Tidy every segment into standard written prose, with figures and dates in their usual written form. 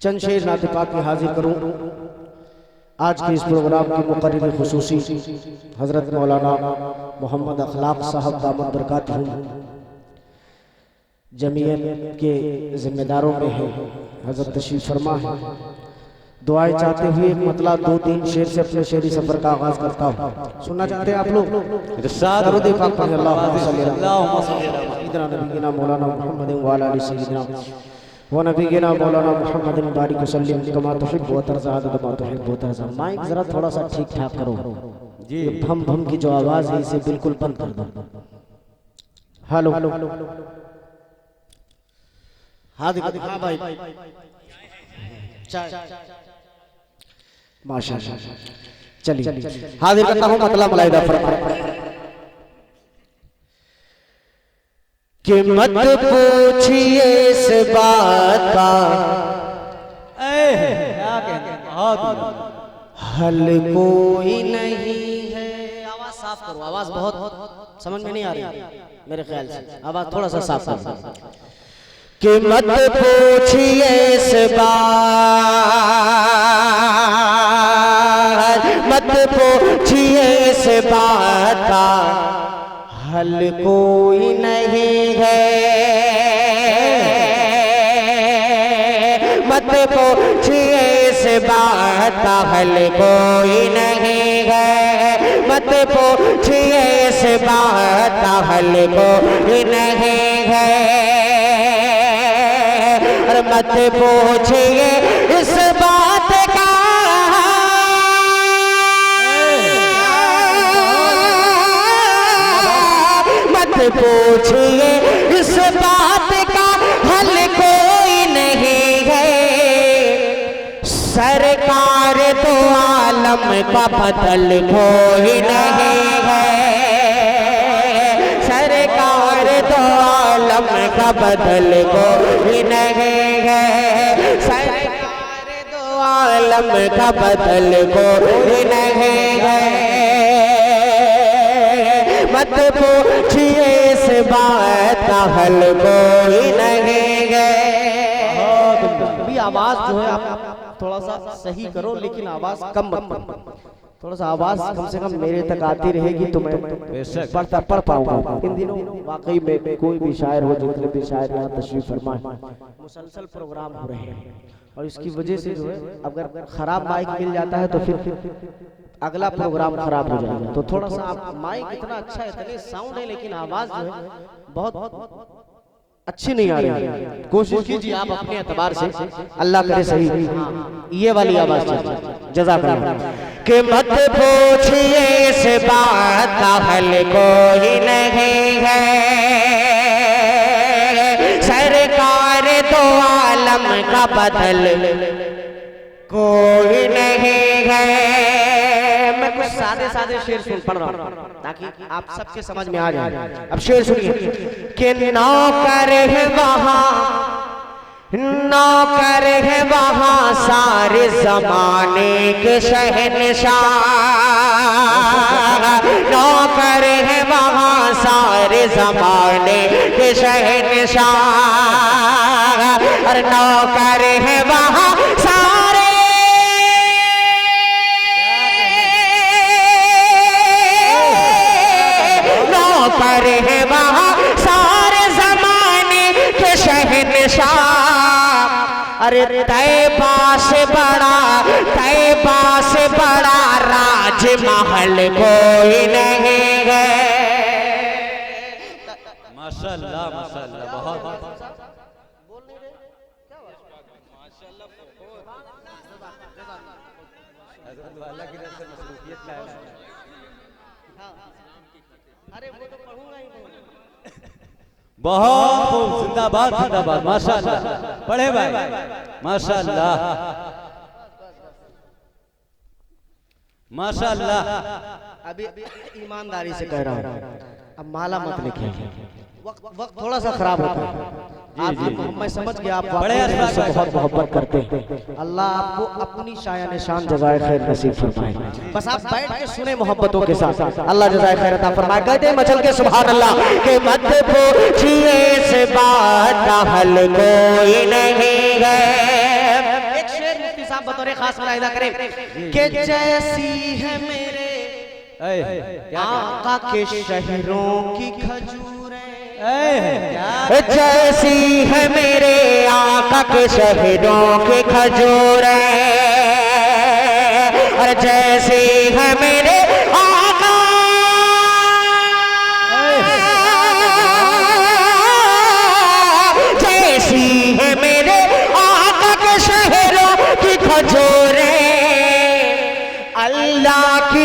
चंद शेर नात पाक में हाजिर करूं। आज के इस प्रोग्राम के मुकर्रिर खुसूसी हजरत मौलाना मोहम्मद अखलाक साहब दामद बरकातहू जमीयत के जिम्मेदारों में है, हजरत तशरीफ फरमा है। दुआएं चाहते हुए एक मतला 2-3 शेर से अपने शेरी सफर का आगाज करता हूँ। सुनना चाहते हैं आप लोग? मौलाना मोहम्मद व नबीना मौलाना मोहम्मद बारिक वसल्लम कमा तुहिब्बु व तर्ज़ा कमा तुहिब्बु व तर्ज़ा। माइक जरा थोड़ा सा ठीक ठाक करो जी। भम भम की जो आवाज है इसे बिल्कुल बंद कर दो। हेलो हाँ दिखा भाई माशाअल्लाह। चलिए हाजिर करता हूँ मतलब मलाइदा फरमा कि मत पूछिए इस बात का हल कोई नहीं है। आवाज साफ करो, आवाज बहुत समझ में नहीं आ रही मेरे ख्याल से, आवाज थोड़ा सा साफ करो। कि मत पूछिए इस बात, मत पूछिए इस बात का हल कोई नहीं है। मत पूछिए इस बात का हल कोई नहीं है। मत पूछिए इस बात का हल कोई नहीं है। मत पूछिए इस बात का मत पूछिए इस बात का हल कोई नहीं है। सरकार तो आलम का बदल कोई नहीं है। सरकार तो आलम का बदल कोई नहीं है। सरकार तो आलम का बदल कोई नहीं है। मत पूछिए इस बात का हल कोई नहीं है। अभी आवाज जो है आप थोड़ा सा सही करो, लेकिन आवाज कम मत करो। थोड़ा सा आवाज कम से कम मेरे तक आती रहेगी तो मैं पढ़ पाऊंगा। इन दिनों वाकई में कोई भी शायर हो, जितने भी शायर यहाँ तशरीफ फरमा है, मुसलसल प्रोग्राम हो रहे हैं और इसकी वजह से जो है अगर खराब माइक मिल जाता है तो फिर अगला प्रोग्राम खराब हो जाएगा। तो थोड़ा सा आप, माइक इतना अच्छा है, इतने साउंड है, लेकिन आवाज जो है बहुत अच्छी नहीं आ रही। कोशिश कीजिए आप अपने एतबार से, अल्लाह करे सही ये वाली आवाज चाहिए। जज़ाकल्लाह। कि मत पूछिए इस बात का हल कोई नहीं है। सरकार तो आलम का बदल कोई नहीं है। मैं कुछ सादे सादे शेर सुन पढ़ रहा हूँ ताकि आप सबके समझ में आ जाए। अब शेर सुनिए। कि नौकर है वहाँ, नौकर है वहाँ सारे जमाने के शहंशाह। नौकर है वहाँ सारे जमाने के शहंशाह। और नौकर है वहाँ सारे, नौकर है वहाँ सारे जमाने के शहंशाह। अरे तैबा से बड़ा, तैबा से बड़ा राजमहल कोई नहीं है। माशाअल्लाह माशाअल्लाह, बहुत बहुत खूब, जिंदाबाद जिंदाबाद, माशाअल्लाह। पढ़े भाई, माशाअल्लाह माशाअल्लाह। अभी ईमानदारी से कह रहा हूँ, अब माला मत लिखे, वक्त थोड़ा सा खराब होता है। मैं समझ गया आप से बहुत मोहब्बत करते हैं। अल्लाह आपको अपनी शायान शान जज़ाए खैर नसीब फरमाए। बस आप बैठ के सुने मोहब्बतों के साथ, अल्लाह जज़ाए खैर अता फरमाए। कहते मचल के सुभान अल्लाह। के मत पूछिए इस बात का हल कोई नहीं है। साहब बतौर खास मुलाहिदा करें कि जैसी है मेरे आका के शहरों की खजूरें, जैसी है मेरे आका के शहरों की खजूरें, और जैसी है मेरे आका जैसी है मेरे आका के शहरों की खजूरें, अल्लाह की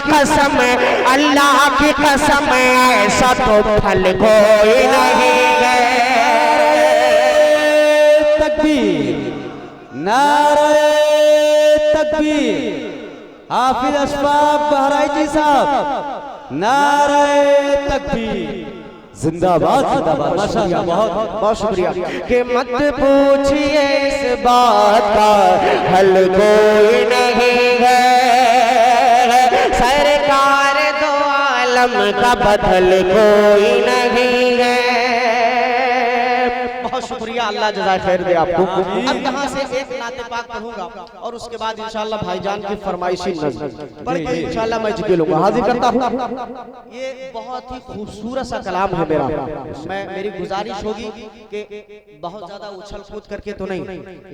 कसम ऐसा तो फल कोई नहीं है। तकबीर, नारे तकबीर। हाफिज अशफाक बहराइची साहब, नारे तकबीर। जिंदाबाद जिंदाबाद, माशाअल्लाह, बहुत बहुत शुक्रिया। कि मत पूछिए इस बात का हल कोई नहीं है, सरकार दो आलम का बदल कोई नहीं है। बहुत शुक्रिया, अल्लाह जज़ाए खैर दे आपको। अब यहाँ से एक नाते पाक पढ़ूंगा और उसके बाद इंशाअल्लाह भाईजान की फरमाइशी नज़्म पढ़ के इंशाअल्लाह मैं जिक्र लूंगा। हाजिर करता हूँ। ये बहुत ही खूबसूरत सा कलाम है मेरा। मेरी गुजारिश होगी कि बहुत ज्यादा उछल कूद करके तो नहीं,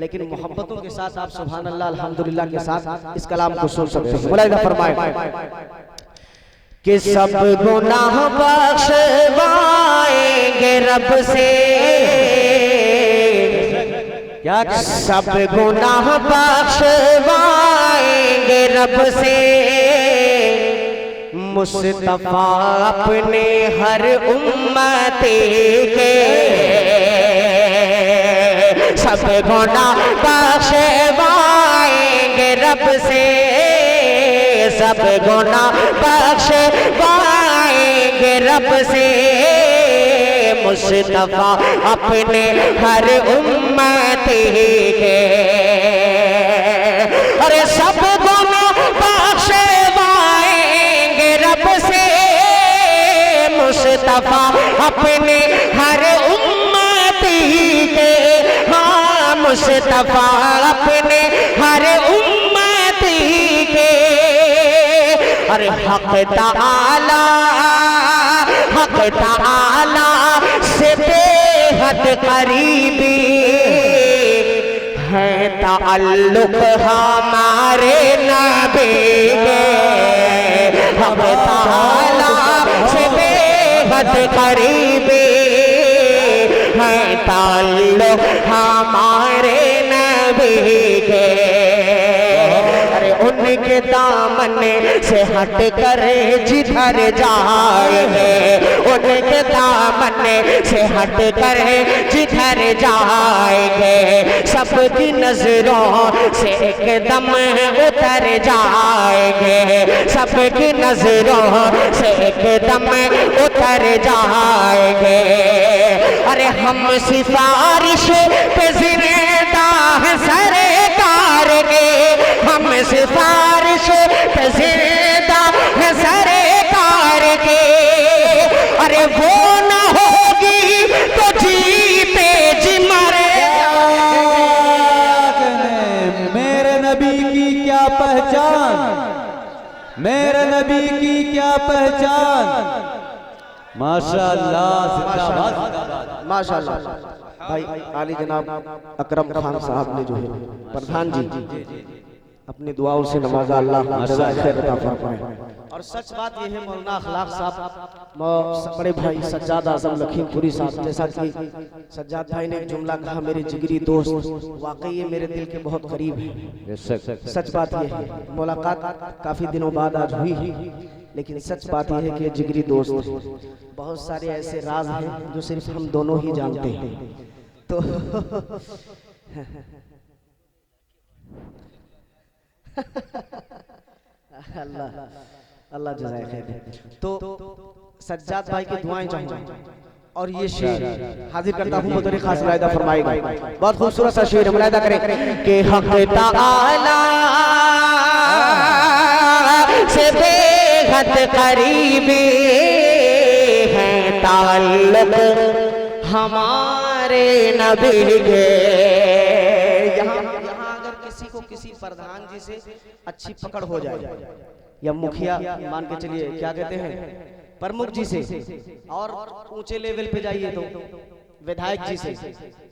लेकिन मोहब्बतों के साथ आप सुभान अल्लाह अल्हम्दुलिल्लाह के साथ इस कलाम को सुन सकते हैं। मुलाहिदा फरमाएं कि सब गुनाह बख्शवाएंगे रब से, क्या सब गुनाह बख्शवाएंगे रब से, मुस्तफा अपने हर उम्मती के, सब गुनाह बख्शवाएंगे रब से, सब गुनाह बख्शवाएंगे रब से, मुस्तफा अपने हर उम्मती के, अरे सब गुनाह बख्शवाएंगे रब से, मुस्तफा अपने हर उम्मती के, हाँ मुस्तफा अपने हर उम्मती के, अरे हक ताला से बेहद करीबी है ताल्लुक हमारे नबी के, हक ताला से बेहद करीबी है ताल्लुक हमारे नबी के, उनके दामन से हट कर जिधर जाएंगे, उनके दामन से हट कर जिधर जाएंगे, सबकी नजरों से एकदम उतर जाएंगे, सबकी नजरों से एकदम उतर जाएंगे, अरे हम सिफारिश पे जिंदा हैं सरकार के, हम सिफारिश पे जिंदा है सरकार के, अरे वो न होगी तो जीते जी मरे। मेरे नबी की क्या पहचान, मेरे नबी की क्या पहचान। माशाअल्लाह, जिंदाबाद माशाअल्लाह। भाई आली जनाब अकरम खान साहब ने जो है प्रधान जी अपनी दुआओं से नवाजा, अल्लाह जज़ाए खैर अता फरमाए। और सच बात यह है मौलाना अखलाक साहब, बड़े भाई सज्जाद आजम लखीमपुरी साहब, जैसा कि सज्जाद भाई ने एक जुमला कहा, मेरे जिगरी दोस्त, वाकई ये मेरे दिल के बहुत करीब है। सच बात यह है, मुलाकात काफी दिनों बाद आज हुई है, लेकिन सच बात यह है कि जिगरी दोस्त, बहुत सारे ऐसे राज हैं जो सिर्फ हम दोनों ही जानते हैं। तो अल्लाह अल्लाह जज़ाए खैर। तो सज्जाद भाई की दुआएं चाहूंगा और ये शेर हाजिर करता हूँ बतौर खास मुलाहिदा फरमाएगा। बहुत खूबसूरत सा शेर मुलाहिदा करें कि हक ताला से बेहद करीबी है ताल्लुक हमारे नबी के। यहाँ अगर किसी को किसी प्रधान जी से अच्छी पकड़ हो जाए या मुखिया मान के चलिए क्या कहते हैं प्रमुख जी से, और ऊंचे लेवल पे जाइए तो विधायक जी से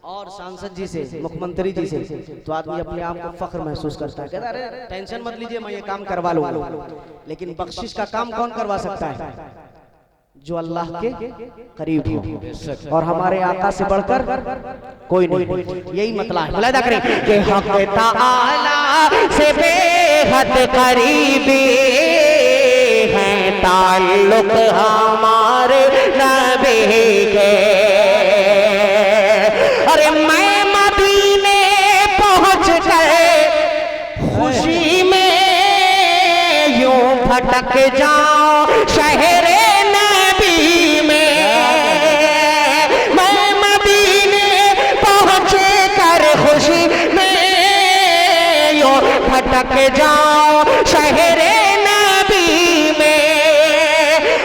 और सांसद जी से, मुख्यमंत्री जी से, तो आदमी अपने आप को फख्र महसूस करता है, कहता है अरे टेंशन मत लीजिए मैं ये काम करवा लूंगा। लेकिन बख्शिश का काम कौन करवा सकता है? जो अल्लाह के करीब हो, और हमारे आका से बढ़कर कोई नहीं। यही मतला है, मुलाहिदा करें कि हक ताला से बेहद करीबी है ताल्लुक हमारे नबी के। अरे मैं मदीने पहुंच गए खुशी में यूं भटक जाऊं शहरे नबी में। मैं मदीने पहुंच कर खुशी में यूं भटक जाऊं शहरे नबी में।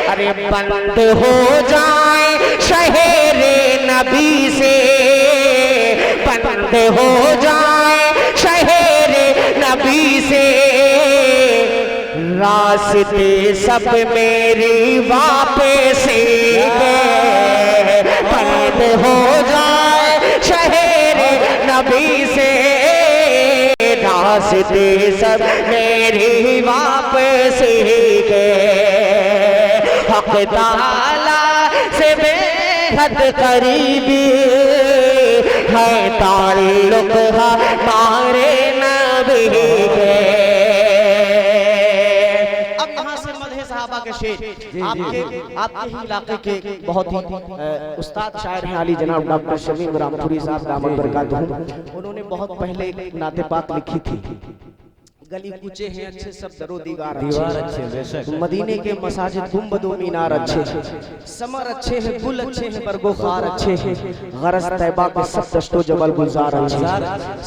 अरे बंद हो जाए शहरे नबी से, बंद हो जाए शहरे नबी से, रास्ते सब मेरी वापस गए। बंद हो जाए शहरे नबी से, रास्ते सब मेरी वापस गए। हक ताला से बेहद करीबी है ताल्लुक हमारे नबी के। अब यहाँ से मदह सहाबा के शेर आपके ही इलाके के बहुत ही उस्ताद शायर हैं अली जनाब डॉक्टर शमीम रामपुरी साहब दामद बरकातहू। उन्होंने बहुत पहले एक नाते पाक लिखी थी, गली कूचे हैं अच्छे सब दरो दीवार अच्छे, मदीने के मसाजिद गुंबद व मीनार अच्छे, समर अच्छे हैं गुल अच्छे हैं बरगो खार अच्छे हैं, गरज तैबा के सब दश्तो जबल गुलजार अच्छे।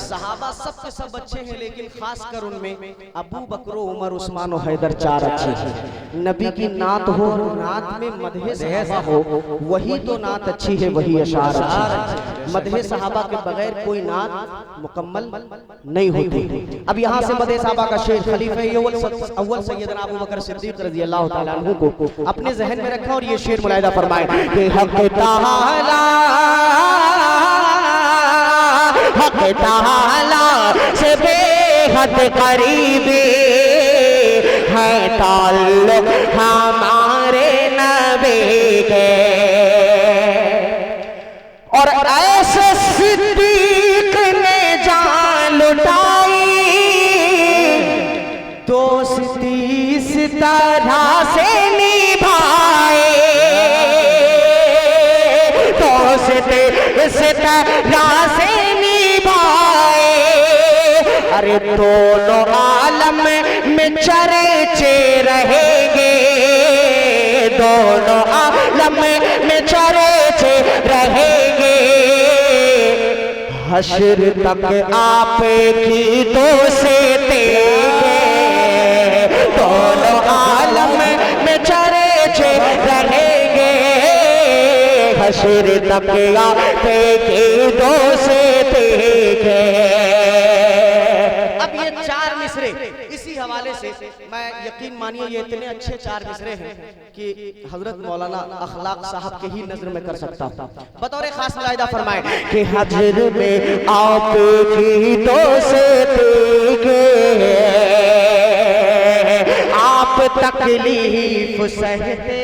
सहाबा सब के सब अच्छे हैं, लेकिन खास कर उनमें अबू बकर उमर उस्मान और हैदर चार अच्छे हैं। नबी की नात हो, नात में मदह सहाबा हो, वही तो नात अच्छी है, वही अशार अच्छी। मदह सहाबा के बगैर कोई नात मुकम्मल नहीं होती। अब यहाँ से मदह सहाबा का शेर खलीफे अव्वल सैयदना अबू बकर सिद्दीक रज़ी अल्लाह ताला अन्हु को अपने ज़हन में रखा और ये शेर मुलाहिदा फरमाए कि हक ताला से बेहद करीबी है ताल्लुक हमारे नबी के। और ऐसे सिद्दीक ने जान लुटाई, दोस्ती इस तरह से निभाए, दोस्ती इस तरह से निभाए। अरे दोनों आलम में चर्चे रहेंगे, दोनों आलम में चर्चे रहेंगे। हश्र तक आप की दोस्ती दोनों आलम में चर्चे रहेंगे। हश्र तक आप की दोस्ती के। अब ये चार मिसरे इसी हवाले से मैं यकीन मानिए ये इतने अच्छे चार मिसरे हैं कि हजरत मौलाना अखलाक साहब के ही नजर में कर सकता हूँ। बतौर खास मुलाहिदा फरमाए कि हजर में आप की दोस्ती के, आप तकलीफ सहते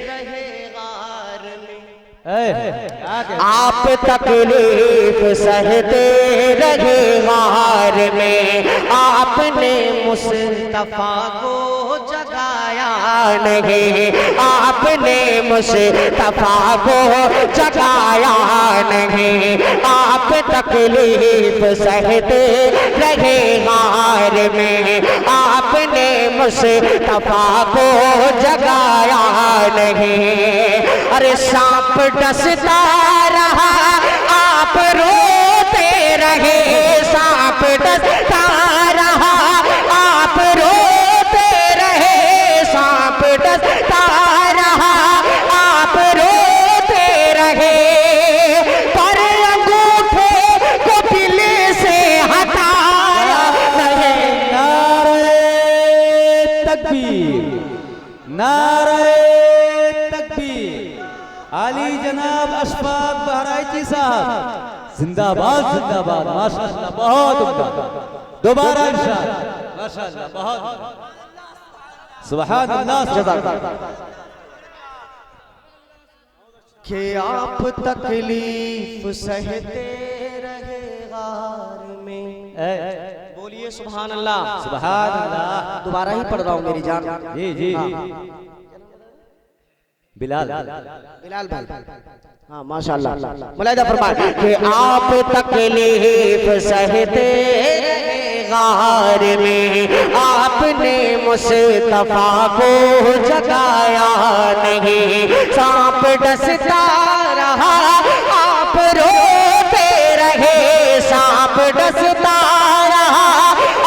रहे गार में, आप तकलीफ सहते रहे गार में। आपने मुस्तफा को जगाया नहीं, आपने मुस्तफा को जगाया नहीं। आप तकलीफ सहते रहे गार में, आपने मुस्तफा को जगाया नहीं। अरे सांप डसता रहा आप रोते रहे, सांप डसता रहा आप रोते रहे, सांप डसता रहा आप रोते रहे। पर अंगूठे को दिल से हटा जनाब अशफाक बहराइची साहब जिंदाबाद जिंदाबाद माशाअल्लाह बहुत उम्दा दोबारा इंशाअल्लाह माशाअल्लाह बहुत सुभान अल्लाह कि आप तकलीफ सहते रहे गार में। बोलिए सुभान अल्लाह। सुभान अल्लाह। दोबारा ही पढ़ रहा हूँ मेरी जान। जी जी बिलाल बिलाल भाई हाँ माशाअल्लाह मुलाहिदा फरमाए कि आप तकलीफ सहते गार में आपने मुस्तफा को जगाया नहीं। सांप डसता रहा आप रोते रहे। सांप डसता रहा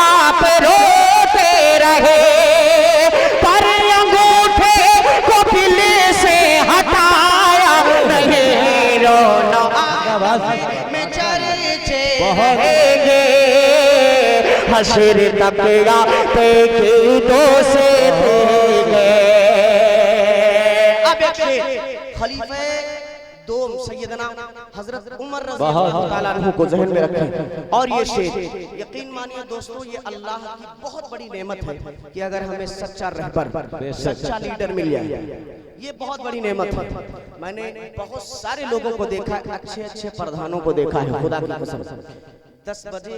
आप रोते रहे। पर अंगूठे को किले से हटाया नहीं। रोना में चर्चे रहेंगे हशर तक आते की दो से देंगे। अब एक खलीफे दो सैयदना हजरत उमर रज़ी अल्लाह ताला अन्हु को ज़हन में रखें। और ये शेर यकीन मानिए दोस्तों ये अल्लाह की बहुत बड़ी नेमत है कि अगर हमें सच्चा रहबर सच्चा लीडर मिल जाए ये बहुत बड़ी नेमत है। मैंने बहुत सारे लोगों को देखा अच्छे अच्छे प्रधानों को देखा है खुदा की कसम 10 बजे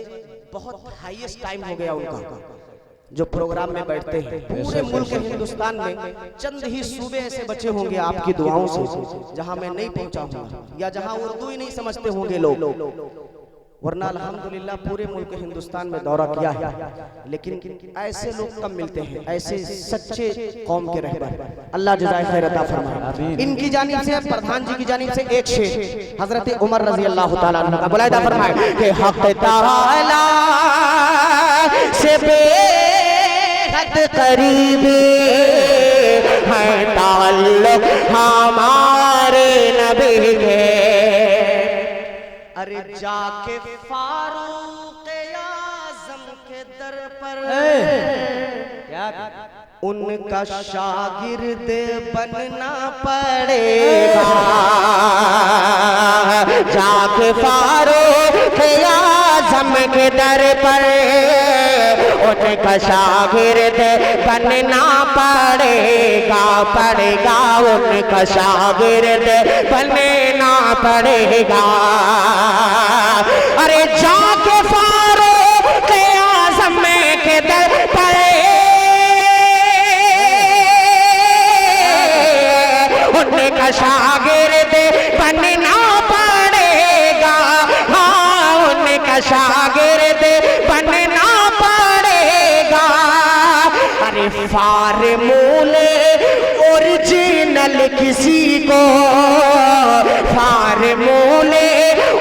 बहुत हाईएस्ट टाइम हो गया उनका जो प्रोग्राम में बैठते हैं। पूरे मुल्क हिंदुस्तान में चंद ही सूबे ऐसे बचे होंगे आपकी दुआओं से जहां मैं नहीं पहुंचा हूं या जहां उर्दू ही नहीं समझते होंगे लोग, वरना अल्हम्दुलिल्लाह पूरे मुल्क हिंदुस्तान में दौरा किया है। लेकिन ऐसे लोग कम मिलते हैं, ऐसे सच्चे कौम के रहबर। अल्लाह जज़ाए खैर अता फरमाए। इनकी जानिब से प्रधान जी की जानिब से एक शेर हजरत उमर रज़ी अल्लाह ताला अन्हु का मुलाहिदा फरमाए कि हक़ ताला से बेहद करीब है ताल्लुक हमारे नबी के। अरे जाके फारूक आज़म के दर पर क्या उनका शागिर्द बनना पड़ेगा। जाके फारूक आज़म के दर पर उनका शागिर्द बनना पड़ेगा। पड़ेगा उनका शागिर्द बनना पड़ेगा। अरे जाके फारूक आज़म के दर पर उनका शागिर्द बनना पड़ेगा। हाँ उनका शागिर्द बनना पड़ेगा। अरे फार्मूले ओरिजिनल किसी को फार्मूले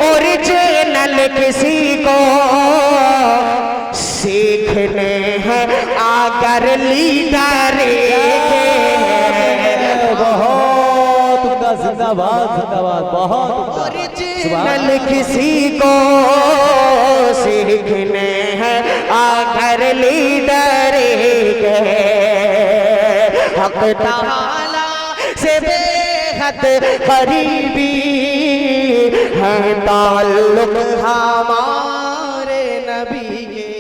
ओरिजिनल किसी को सीखने हैं अगर लीडर जिंदाबाद जिंदाबाद बहुत ओरिजिनल किसी को सीखने हैं अगर लीडर के। हक़ ताला से बेहद करीबी है ताल्लुक हमारे नबी के।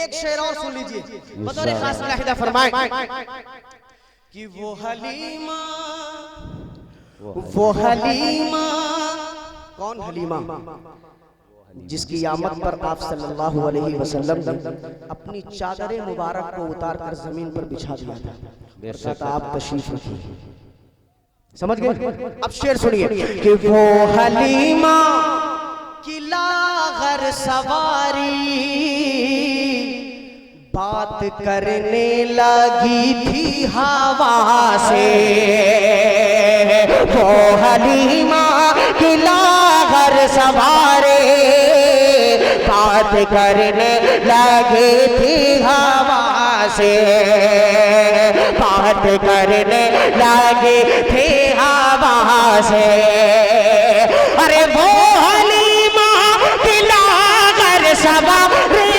एक शेर और सुन लीजिए बतौर खास मुलाहिदा फरमाए कि वो हलीमा कौन हलीमा जिसकी आमद पर आप सल्लल्लाहु अलैहि वसल्लम ने अपनी चादर मुबारक को उतार कर जमीन पर बिछा दिया था। आप तशरीफ रखिए। समझ गए? अब शेर सुनिए कि वो हलीमा की लागर सवारी बात करने लगी थी हवा से। वो हलीमा की लागर सवारी बात करने लगी थी हवा से। बात करने लगी थी हवा से। अरे वो हलीमा की लागर सवारी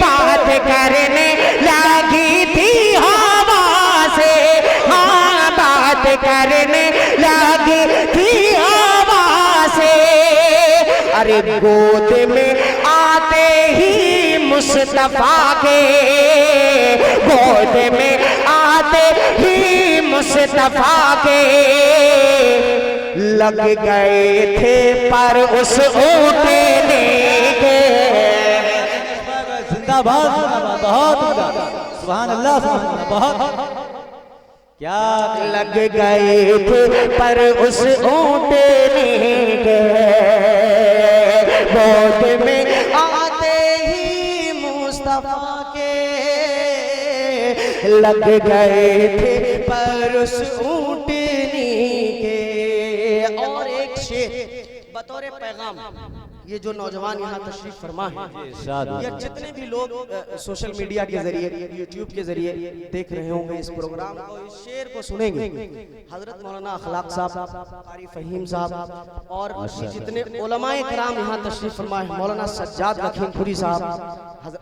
बात करने लगी थी हवा से। हाँ बात करने लगी लगी थी आवाज़े, अरे गोद में आते ही मुस्तफा के, गोद में आते ही मुस्तफा के लग गए थे पर उस ऊँटने के। जिंदाबाद जिंदाबाद, बहुत उम्दा, सुभान अल्लाह सुभान अल्लाह, बहुत क्या लग गए थे पर उस ऊँटने के, गोद में आते ही मुस्तफा के लग गए थे पर उस ऊँटनी के। और एक शेर बतौर पैगाम, ये जो नौजवान यहाँ तशरीफ फरमा है, ये जितने भी लोग सोशल मीडिया के जरिए, यूट्यूब के जरिए देख रहे होंगे इस प्रोग्राम को, इस शेर को सुनेंगे, हजरत मौलाना अखलाक साहब, कारी फहीम साहब और जितने उलमाए किराम यहाँ तशरीफ फरमा है, मौलाना सज्जाद लखीमपुरी साहब,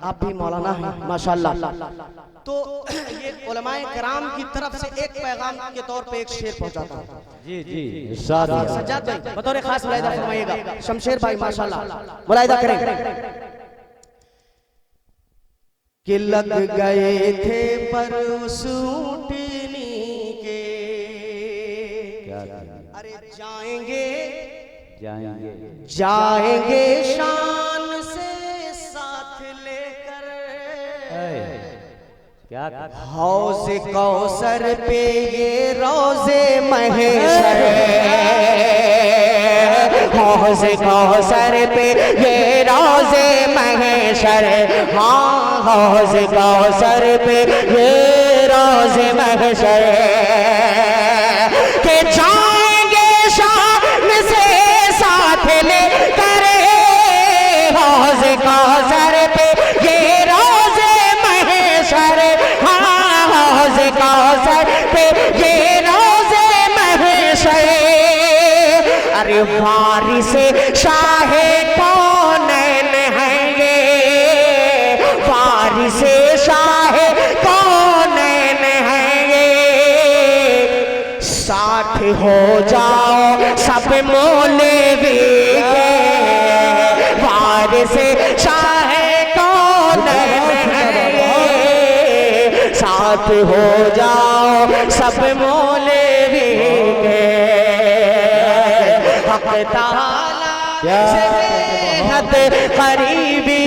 आप भी मौलाना हैं माशाल्लाह। तो ये उलमाए किराम की तरफ से एक पैगाम के तौर पे एक शेर पहुंचाता हूं। जी जी इरशाद है। सज्जाद भाई बतौर खास मुलाहिदा फरमाइएगा, शमशेर भाई माशाल्लाह मुलाहिदा करें कि लग गए थे पर उस ऊँटनी के, अरे जाएंगे जाएंगे जाएंगे शान से साथ लेकर, क्या हौज़ कौसर पे ये रोज़े महशर, हौज़ कौसर पे ये रोज़े महशर, हाँ हौज़ कौसर पे ये रोज़े महशर के जाएंगे शान से साथ ले करे, हौज़ कौसर पे ये रोज़े महशर, हाँ हौज़ कौसर पे ये रोज़े महशर, अरे वारिस शाहे कौनैन हैं ये, वारिस शाहे कौनैन हैं ये, साथ हो जाओ सब मौलवी के, वारिस शाहे कौनैन हैं ये, साथ हो जाओ सब मौलवी के, हक ताला से बेहद करीबी